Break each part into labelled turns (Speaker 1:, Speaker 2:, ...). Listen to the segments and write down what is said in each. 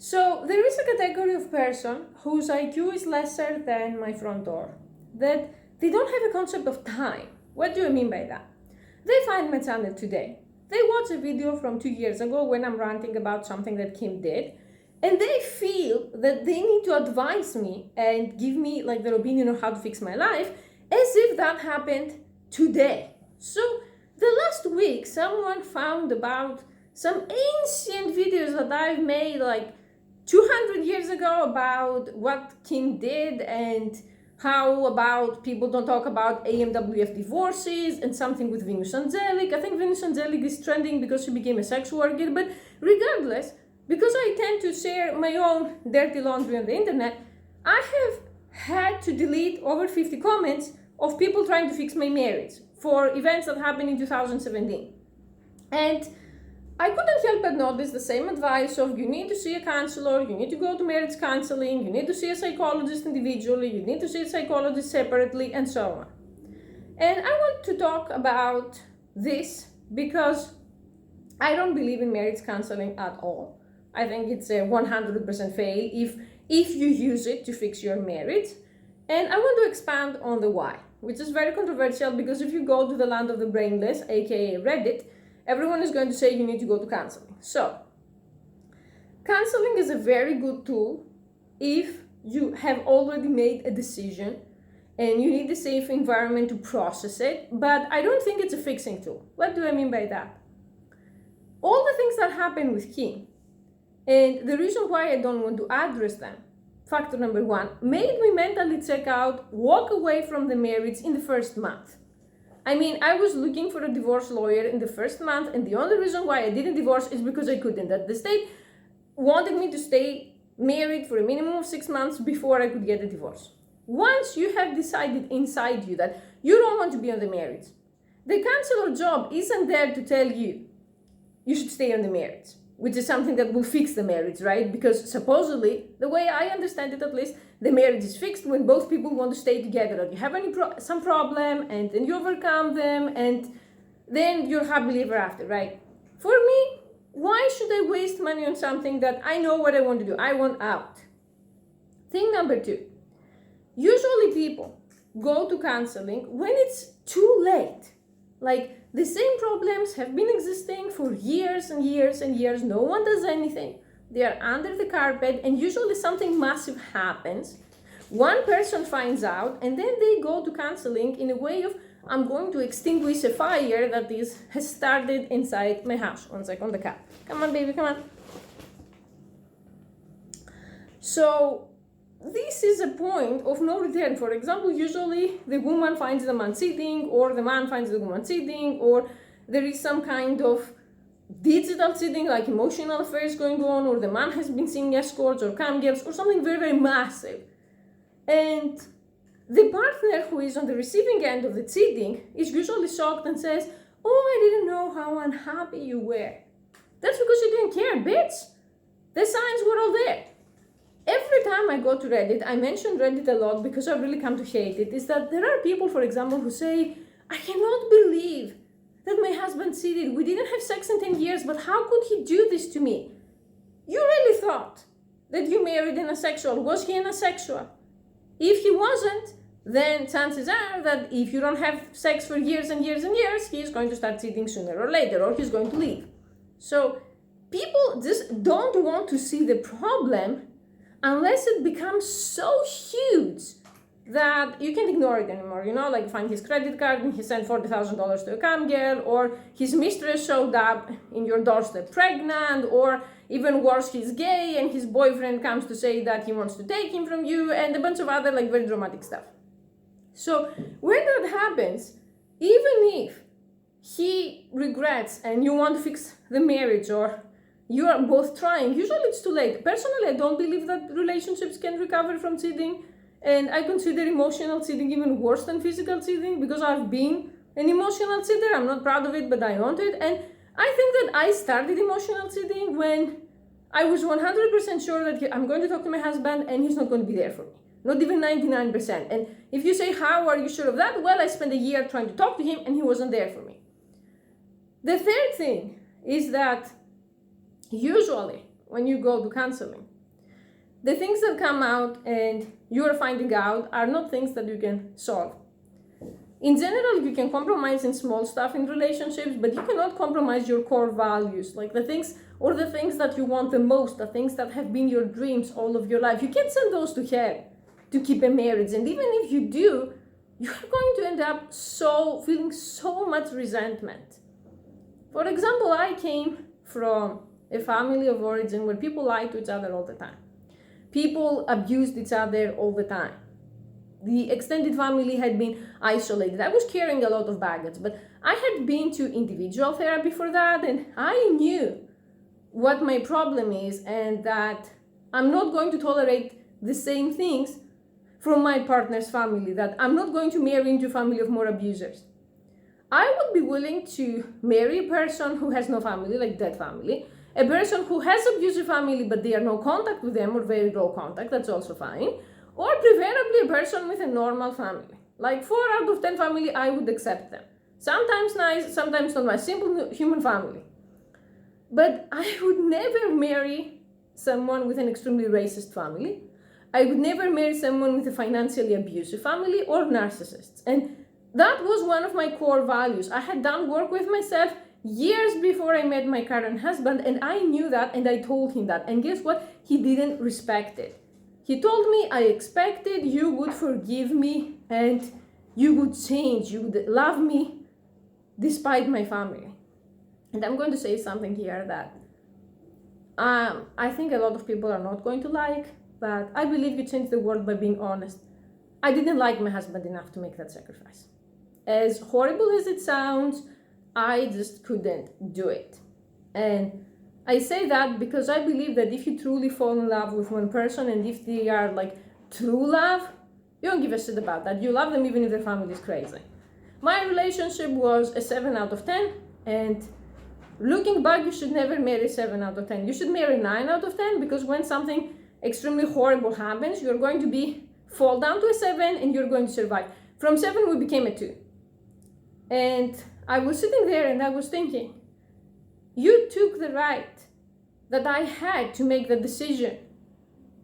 Speaker 1: So there is a category of person whose IQ is lesser than my front door, that they don't have a concept of time. What do I mean by that? They find my channel today. They watch a video from 2 years ago when I'm ranting about something that Kim did, and they feel that they need to advise me and give me like their opinion on how to fix my life as if that happened today. So the last week, someone found about some ancient videos that I've made like 200 years ago about what Kim did and how about people don't talk about AMWF divorces and something with Venus Angelic. I think Venus Angelic is trending because she became a sex worker, but regardless, because I tend to share my own dirty laundry on the internet, I have had to delete over 50 comments of people trying to fix my marriage for events that happened in 2017. And I couldn't help but notice the same advice of you need to see a counselor, you need to go to marriage counseling, you need to see a psychologist individually, you need to see a psychologist separately, and so on. And I want to talk about this because I don't believe in marriage counseling at all. I think it's a 100% fail if you use it to fix your marriage. And I want to expand on the why, which is very controversial because if you go to the land of the brainless, aka Reddit, everyone is going to say you need to go to counseling. So, counseling is a very good tool if you have already made a decision and you need a safe environment to process it, but I don't think it's a fixing tool. What do I mean by that? All the things that happen with Kim, and the reason why I don't want to address them, factor number one, made me mentally check out, walk away from the marriage in the first month. I mean, I was looking for a divorce lawyer in the first month, and the only reason why I didn't divorce is because I couldn't. That the state wanted me to stay married for a minimum of 6 months before I could get a divorce. Once you have decided inside you that you don't want to be on the marriage, the counselor job isn't there to tell you you should stay on the marriage, which is something that will fix the marriage, right? Because supposedly, the way I understand it at least, the marriage is fixed when both people want to stay together. That you have some problem and then you overcome them and then you're happily ever after, right? For me, why should I waste money on something that I know what I want to do? I want out. Thing number two, usually people go to counseling when it's too late. Like the same problems have been existing for years and years and years. No one does anything. They are under the carpet and usually something massive happens. One person finds out and then they go to counseling in a way of, I'm going to extinguish a fire that has started inside my house. 1 second, the cat. Come on, baby, come on. So this is a point of no return. For example, usually the woman finds the man cheating, or the man finds the woman cheating, or there is some kind of digital cheating, like emotional affairs going on, or the man has been seeing escorts or cam girls, or something very, very massive. And the partner who is on the receiving end of the cheating is usually shocked and says, oh, I didn't know how unhappy you were. That's because you didn't care, bitch. The signs were all there. Every time I go to Reddit, I mention Reddit a lot because I've really come to hate it, is that there are people, for example, who say, I cannot believe that my husband cheated. We didn't have sex in 10 years, but how could he do this to me? You really thought that you married an asexual. Was he an asexual? If he wasn't, then chances are that if you don't have sex for years and years and years, he's going to start cheating sooner or later, or he's going to leave. So people just don't want to see the problem unless it becomes so huge that you can't ignore it anymore. You know, like find his credit card and he sent $40,000 to a cam girl, or his mistress showed up in your doorstep pregnant, or even worse, he's gay and his boyfriend comes to say that he wants to take him from you, and a bunch of other like very dramatic stuff. So when that happens, even if he regrets and you want to fix the marriage, or you are both trying, usually it's too late. Personally, I don't believe that relationships can recover from cheating, and I consider emotional cheating even worse than physical cheating because I've been an emotional cheater. I'm not proud of it, but I owned it. And I think that I started emotional cheating when I was 100% sure that I'm going to talk to my husband and he's not going to be there for me. Not even 99%. And if you say, how are you sure of that? Well, I spent a year trying to talk to him and he wasn't there for me. The third thing is that usually when you go to counseling, the things that come out and you are finding out are not things that you can solve. In general, you can compromise in small stuff in relationships, but you cannot compromise your core values, like the things that you want the most, the things that have been your dreams all of your life. You can't send those to hell to keep a marriage. And even if you do, you're going to end up feeling so much resentment. For example, I came from a family of origin where people lied to each other all the time. People abused each other all the time. The extended family had been isolated. I was carrying a lot of baggage, but I had been to individual therapy for that, and I knew what my problem is and that I'm not going to tolerate the same things from my partner's family, that I'm not going to marry into a family of more abusers. I would be willing to marry a person who has no family, like dead family, a person who has abusive family but they are no contact with them or very low contact, that's also fine, or preferably a person with a normal family. Like 4 out of 10 family, I would accept them. Sometimes nice, sometimes not nice, simple human family. But I would never marry someone with an extremely racist family. I would never marry someone with a financially abusive family or narcissists. And that was one of my core values. I had done work with myself years before I met my current husband, and I knew that, and I told him that. And guess what? He didn't respect it. He told me, I expected you would forgive me and you would change, you would love me despite my family. And I'm going to say something here that I think a lot of people are not going to like, but I believe you change the world by being honest. I didn't like my husband enough to make that sacrifice. As horrible as it sounds, I just couldn't do it. And I say that because I believe that if you truly fall in love with one person, and if they are like true love, you don't give a shit about that. You love them even if their family is crazy. My relationship was a 7 out of 10, and looking back, you should never marry 7 out of 10. You should marry 9 out of 10, because when something extremely horrible happens, you're going to fall down to a 7 and you're going to survive. From 7, we became a 2. And I was sitting there and I was thinking, you took the right that I had to make the decision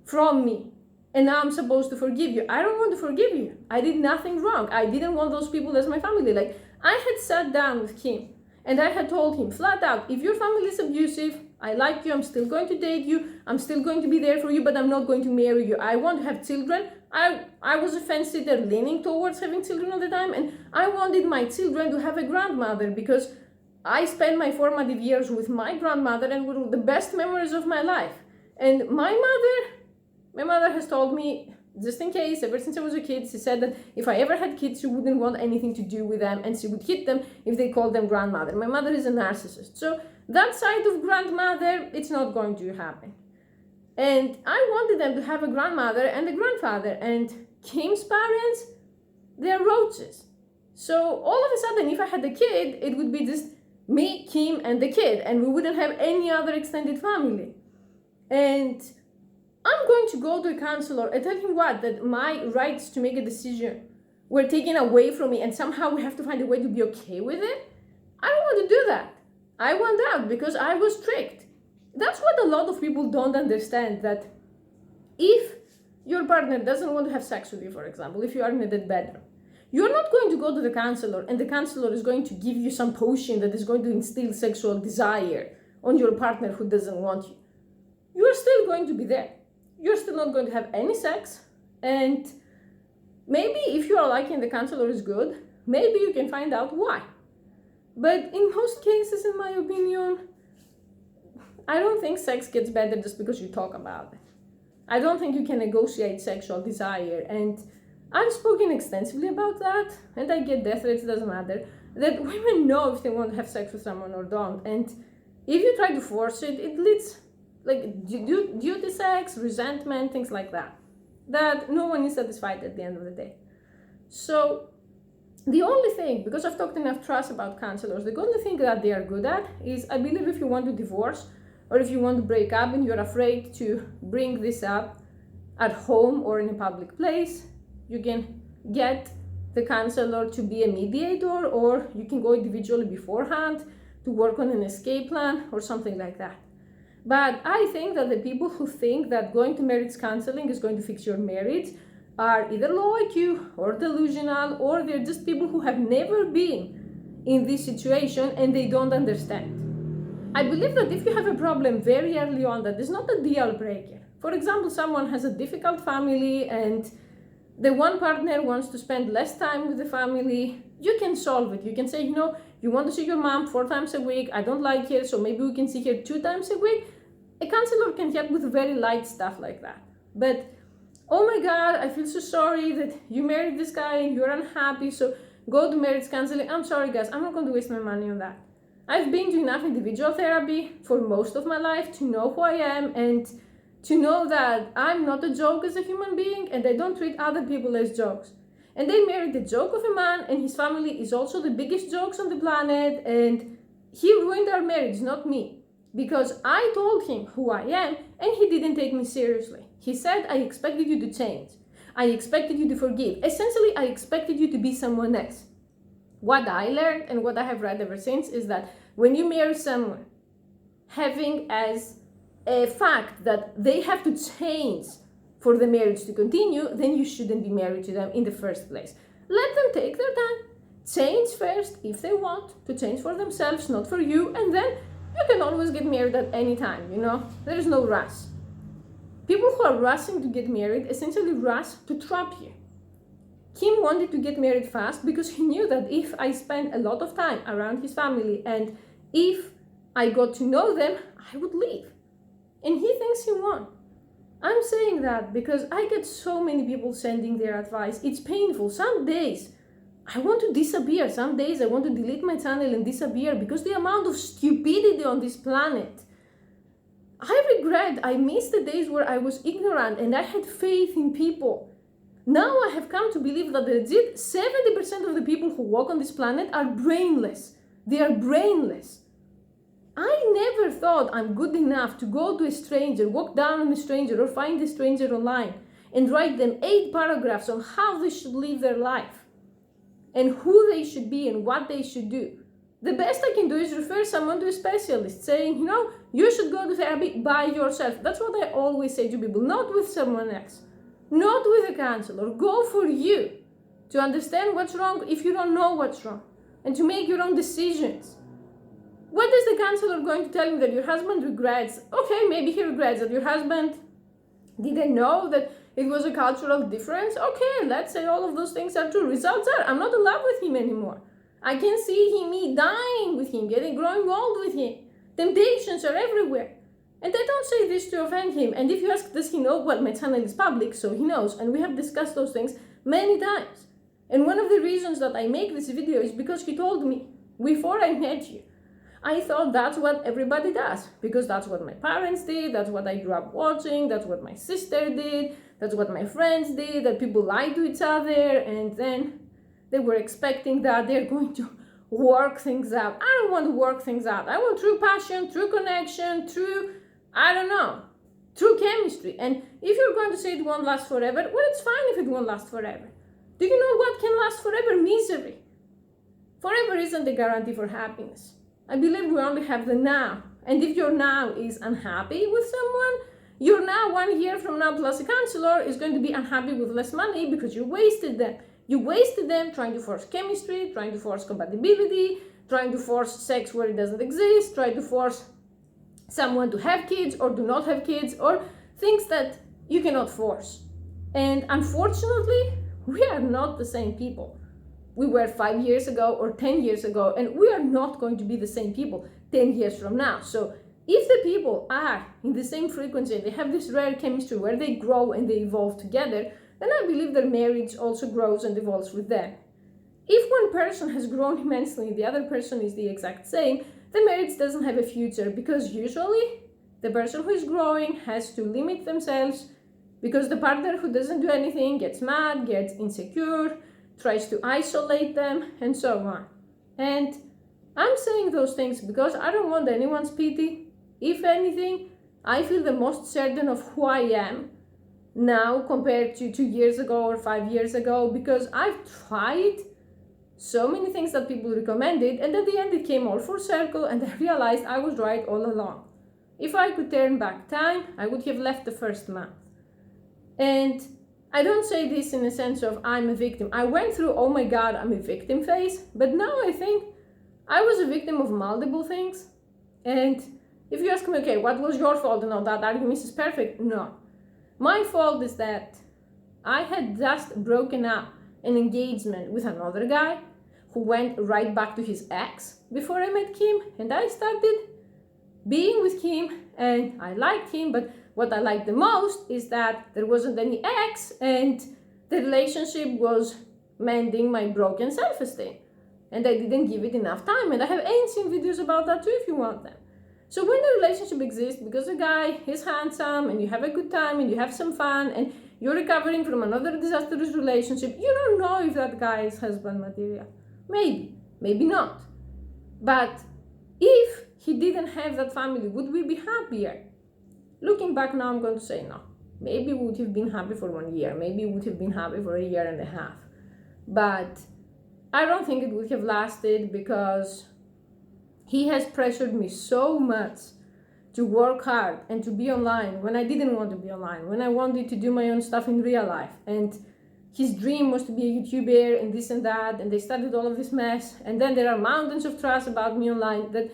Speaker 1: from me, and now I'm supposed to forgive you. I don't want to forgive you. I did nothing wrong. I didn't want those people as my family. Like, I had sat down with him and I had told him flat out, if your family is abusive, I like you, I'm still going to date you, I'm still going to be there for you, but I'm not going to marry you. I want to have children. I was a fence-sitter leaning towards having children all the time, and I wanted my children to have a grandmother, because I spent my formative years with my grandmother and were the best memories of my life. And my mother has told me, just in case, ever since I was a kid, she said that if I ever had kids, she wouldn't want anything to do with them, and she would hit them if they called them grandmother. My mother is a narcissist, so that side of grandmother, it's not going to happen. And I wanted them to have a grandmother and a grandfather, and Kim's parents, they're roaches. So all of a sudden, if I had a kid, it would be just me, Kim, and the kid, and we wouldn't have any other extended family. And I'm going to go to a counselor and tell him that my rights to make a decision were taken away from me, and somehow we have to find a way to be okay with it. I don't want to do that. I want out because I was tricked. That's what a lot of people don't understand, that if your partner doesn't want to have sex with you, for example, if you are in a dead bedroom, you're not going to go to the counselor and the counselor is going to give you some potion that is going to instill sexual desire on your partner who doesn't want you. You're still going to be there. You're still not going to have any sex, and maybe if you are lucky and the counselor is good, maybe you can find out why. But in most cases, in my opinion, I don't think sex gets better just because you talk about it. I don't think you can negotiate sexual desire, and I've spoken extensively about that, and I get death threats, it doesn't matter, that women know if they want to have sex with someone or don't, and if you try to force it, it leads like duty sex, resentment, things like that no one is satisfied at the end of the day. So the only thing, because I've talked enough trash about counselors, the only thing that they are good at is, I believe, if you want to divorce or if you want to break up and you're afraid to bring this up at home or in a public place, you can get the counselor to be a mediator, or you can go individually beforehand to work on an escape plan or something like that. But I think that the people who think that going to marriage counseling is going to fix your marriage are either low IQ or delusional, or they're just people who have never been in this situation and they don't understand. I believe that if you have a problem very early on, that is not a deal breaker. For example, someone has a difficult family and the one partner wants to spend less time with the family, you can solve it. You can say, you want to see your mom 4 times a week, I don't like her, so maybe we can see her 2 times a week. A counselor can help with very light stuff like that. But, oh my God, I feel so sorry that you married this guy and you're unhappy, so go to marriage counseling. I'm sorry, guys, I'm not going to waste my money on that. I've been to enough individual therapy for most of my life to know who I am and to know that I'm not a joke as a human being and I don't treat other people as jokes. And they married the joke of a man, and his family is also the biggest jokes on the planet, and he ruined our marriage, not me. Because I told him who I am and he didn't take me seriously. He said, I expected you to change. I expected you to forgive. Essentially, I expected you to be someone else. What I learned and what I have read ever since is that when you marry someone, having as a fact that they have to change for the marriage to continue, then you shouldn't be married to them in the first place. Let them take their time. Change first if they want to change for themselves, not for you, and then you can always get married at any time, There is no rush. People who are rushing to get married essentially rush to trap you. Kim wanted to get married fast because he knew that if I spent a lot of time around his family and if I got to know them, I would leave. And he thinks he won. I'm saying that because I get so many people sending their advice. It's painful. Some days I want to disappear. Some days I want to delete my channel and disappear because the amount of stupidity on this planet. I regret, I miss the days where I was ignorant and I had faith in people. Now I have come to believe that legit 70% of the people who walk on this planet are brainless. They are brainless. I never thought I'm good enough to go to a stranger, walk down on a stranger or find a stranger online and write them 8 paragraphs on how they should live their life and who they should be and what they should do. The best I can do is refer someone to a specialist saying, you should go to therapy by yourself. That's what I always say to people, not with someone else, not with a counselor. Go for you to understand what's wrong if you don't know what's wrong and to make your own decisions. What is the counselor going to tell you that your husband regrets? Okay, maybe he regrets that your husband didn't know that it was a cultural difference. Okay, let's say all of those things are true. Results are, I'm not in love with him anymore. I can see me dying with him, growing old with him. Temptations are everywhere. And I don't say this to offend him. And if you ask, does he know? Well, my channel is public, so he knows. And we have discussed those things many times. And one of the reasons that I make this video is because he told me, before I met you, I thought that's what everybody does, because that's what my parents did, that's what I grew up watching, that's what my sister did, that's what my friends did, that people lie to each other, and then they were expecting that they're going to work things out. I don't want to work things out. I want true passion, true connection, true chemistry. And if you're going to say it won't last forever, well, it's fine if it won't last forever. Do you know what can last forever? Misery. Forever isn't a guarantee for happiness. I believe we only have the now. And if your now is unhappy with someone, your now 1 year from now plus a counselor is going to be unhappy with less money because you wasted them. You wasted them trying to force chemistry, trying to force compatibility, trying to force sex where it doesn't exist, trying to force someone to have kids or do not have kids, or things that you cannot force. And unfortunately, we are not the same people we were 5 years ago or 10 years ago, and we are not going to be the same people 10 years from now. So if the people are in the same frequency, they have this rare chemistry where they grow and they evolve together, then I believe their marriage also grows and evolves with them. If one person has grown immensely and the other person is the exact same, the marriage doesn't have a future, because usually the person who is growing has to limit themselves because the partner who doesn't do anything gets mad, gets insecure, tries to isolate them, and so on. And I'm saying those things because I don't want anyone's pity. If anything, I feel the most certain of who I am now compared to 2 years ago or 5 years ago, because I've tried so many things that people recommended, and at the end it came all full circle and I realized I was right all along. If I could turn back time, I would have left the first month. And I don't say this in a sense of I'm a victim. I went through, oh my God, I'm a victim phase, but now I think I was a victim of multiple things. And if you ask me, okay, what was your fault and all that, are you Mrs. Perfect? No. My fault is that I had just broken up an engagement with another guy who went right back to his ex before I met Kim, and I started being with Kim, and I liked him, but what I liked the most is that there wasn't any ex, and the relationship was mending my broken self-esteem, and I didn't give it enough time, and I have ancient videos about that too if you want them. So when a relationship exists because a guy is handsome and you have a good time and you have some fun and you're recovering from another disastrous relationship, you don't know if that guy is husband material. Maybe, maybe not. But if he didn't have that family, would we be happier? Looking back now, I'm going to say no. Maybe we would have been happy for 1 year. Maybe we would have been happy for a year and a half. But I don't think it would have lasted because he has pressured me so much to work hard and to be online when I didn't want to be online, when I wanted to do my own stuff in real life. And his dream was to be a YouTuber and this and that, and they started all of this mess. And then there are mountains of trust about me online that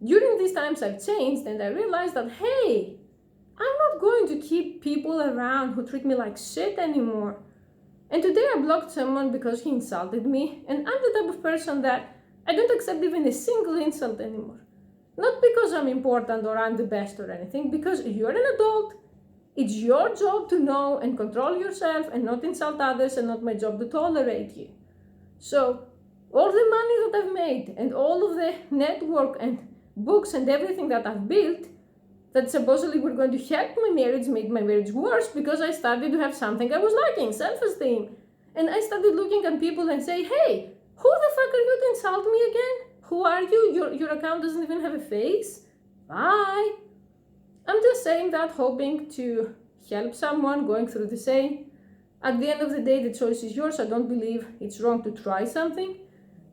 Speaker 1: during these times I've changed, and I realized that, hey, I'm not going to keep people around who treat me like shit anymore. And today I blocked someone because he insulted me, and I'm the type of person that I don't accept even a single insult anymore. Not because I'm important or I'm the best or anything, because you're an adult. It's your job to know and control yourself and not insult others, and not my job to tolerate you. So all the money that I've made and all of the network and books and everything that I've built that supposedly were going to help my marriage made my marriage worse because I started to have something I was lacking, self-esteem. And I started looking at people and say, hey, who the fuck are you to insult me again? Who are you? Your account doesn't even have a face. Bye. I'm just saying that hoping to help someone going through the same. At the end of the day, the choice is yours. I don't believe it's wrong to try something.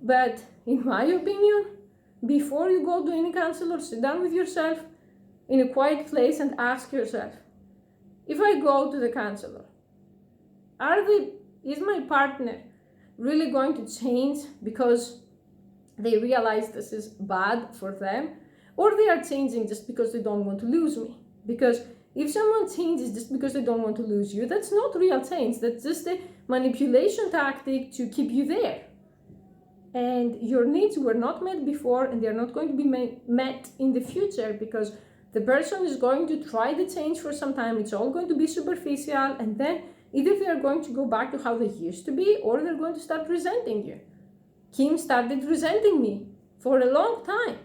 Speaker 1: But in my opinion, before you go to any counselor, sit down with yourself in a quiet place and ask yourself, if I go to the counselor, is my partner really going to change because they realize this is bad for them, or they are changing just because they don't want to lose me? Because if someone changes just because they don't want to lose you, that's not real change. That's just a manipulation tactic to keep you there. And your needs were not met before, and they're not going to be met in the future, because the person is going to try the change for some time. It's all going to be superficial, and then either they are going to go back to how they used to be, or they're going to start resenting you. Kim started resenting me for a long time.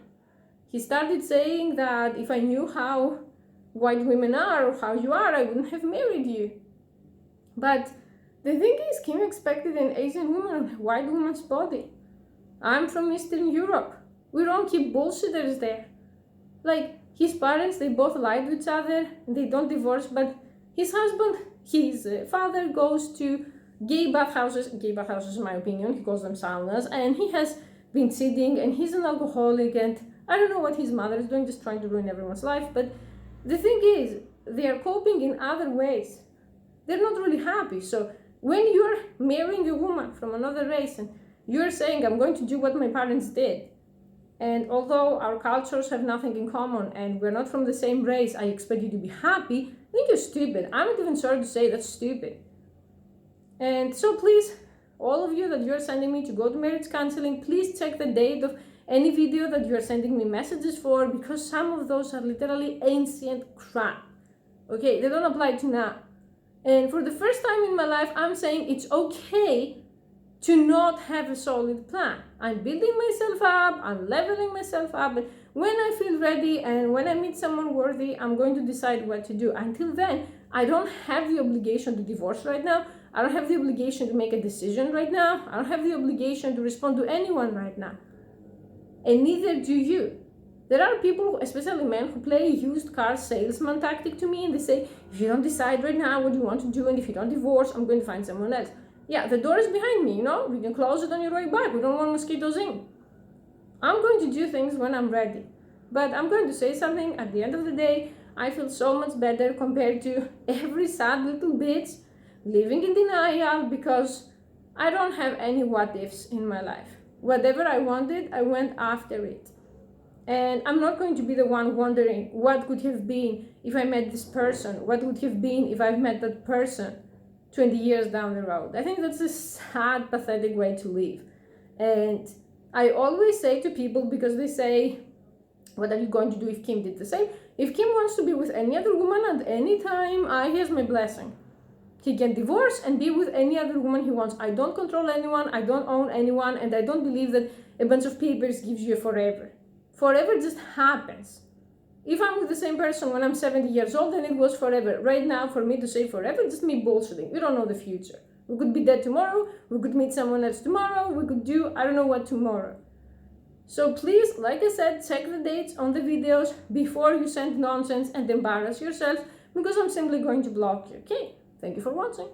Speaker 1: He started saying that if I knew how white women are or how you are, I wouldn't have married you. But the thing is, Kim expected an Asian woman, a white woman's body. I'm from Eastern Europe. We don't keep bullshitters there. Like, his parents, they both lied to each other, and they don't divorce, but his father goes to gay bathhouses in my opinion, he calls them saunas, and he has been cheating, and he's an alcoholic, and I don't know what his mother is doing, just trying to ruin everyone's life. But the thing is, they are coping in other ways. They're not really happy. So when you're marrying a woman from another race and you're saying, I'm going to do what my parents did, and although our cultures have nothing in common and we're not from the same race, I expect you to be happy, I think you're stupid. I'm not even sorry to say that's stupid. And so please, all of you that you're sending me to go to marriage counseling, please check the date of any video that you're sending me messages for, because some of those are literally ancient crap. Okay, they don't apply to now. And for the first time in my life, I'm saying it's okay to not have a solid plan. I'm building myself up, I'm leveling myself up, but when I feel ready and when I meet someone worthy, I'm going to decide what to do. Until then, I don't have the obligation to divorce right now. I don't have the obligation to make a decision right now. I don't have the obligation to respond to anyone right now. And neither do you. There are people, especially men, who play a used car salesman tactic to me, and they say, if you don't decide right now what you want to do, and if you don't divorce, I'm going to find someone else. Yeah, the door is behind me, you know? You can close it on your way back. We don't want mosquitoes in. I'm going to do things when I'm ready. But I'm going to say something. At the end of the day, I feel so much better compared to every sad little bitch living in denial because I don't have any what ifs in my life. Whatever I wanted, I went after it. And I'm not going to be the one wondering what could have been if I met this person, what would have been if I've met that person 20 years down the road. I think that's a sad, pathetic way to live. And I always say to people, because they say, what are you going to do if Kim did the same? If Kim wants to be with any other woman at any time, he has my blessing. He can divorce and be with any other woman he wants. I don't control anyone, I don't own anyone, and I don't believe that a bunch of papers gives you forever. Forever just happens. If I'm with the same person when I'm 70 years old, then it was forever. Right now, for me to say forever, just me bullshitting. We don't know the future. We could be dead tomorrow, we could meet someone else tomorrow, we could do I don't know what tomorrow. So please, like I said, check the dates on the videos before you send nonsense and embarrass yourself, because I'm simply going to block you, okay? Thank you for watching.